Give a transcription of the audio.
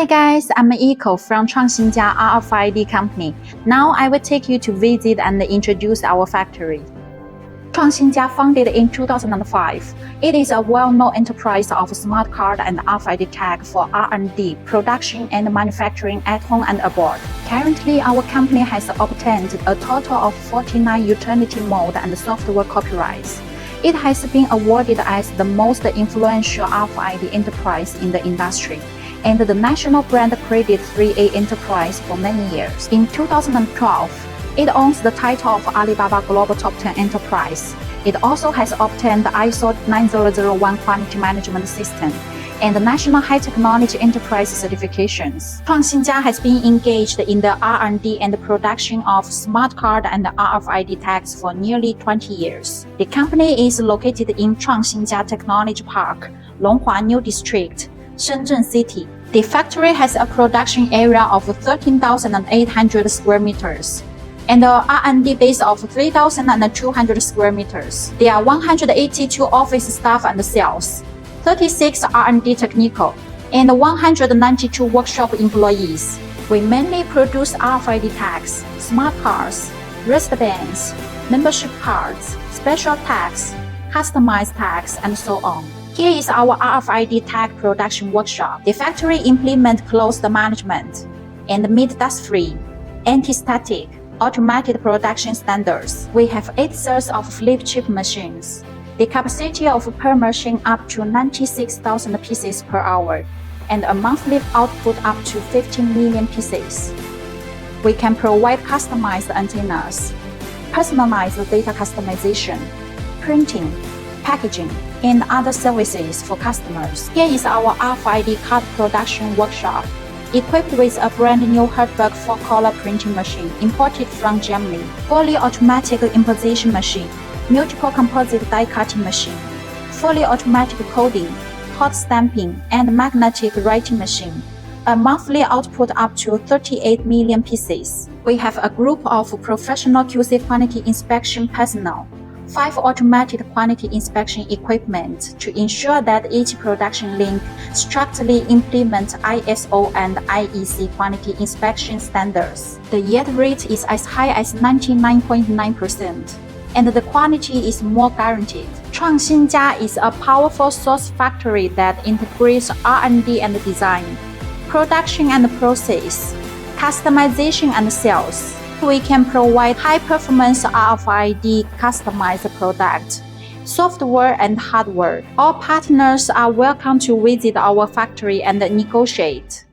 Hi guys, I'm Eco from 创新家 RFID company. Now I will take you to visit and introduce our factory. 创新家 founded in 2005. It is a well-known enterprise of smart card and RFID tag for R&D, production and manufacturing at home and abroad. Currently, our company has obtained a total of 49 utility mode and software copyrights. It has been awarded as the most influential RFID enterprise in the industry and the National Brand Credit 3A Enterprise for many years. In 2012, it owns the title of Alibaba Global Top 10 Enterprise. It also has obtained the ISO 9001 Quality Management System and the National High Technology Enterprise certifications. 创新家 has been engaged in the R&D and production of smart card and RFID tags for nearly 20 years. The company is located in 创新家 Technology Park, Longhua New District, Shenzhen City. The factory has a production area of 13,800 square meters and an R&D base of 3,200 square meters. There are 182 office staff and sales, 36 R&D technical, and 192 workshop employees. We mainly produce RFID tags, smart cards, wristbands, membership cards, special tags, customized tags, and so on. Here is our RFID tag production workshop. The factory implements closed management and meet dust-free, anti-static, automated production standards. We have 8 sets of flip chip machines. The capacity of per machine up to 96,000 pieces per hour and a monthly output up to 15 million pieces. We can provide customized antennas, personalized data customization, printing, packaging, and other services for customers. Here is our RFID card production workshop, equipped with a brand new Hertzberg 4-color printing machine imported from Germany, fully automatic imposition machine, multiple composite die cutting machine, fully automatic coding, hot stamping, and magnetic writing machine. A monthly output up to 38 million pieces. We have a group of professional QC quality inspection personnel, 5 automated quality inspection equipment to ensure that each production link strictly implements ISO and IEC quality inspection standards. The yield rate is as high as 99.9%, and the quality is more guaranteed. 创新家 is a powerful source factory that integrates R&D and design, production and process, customization and sales. We can provide high-performance RFID customized product, software and hardware. All partners are welcome to visit our factory and negotiate.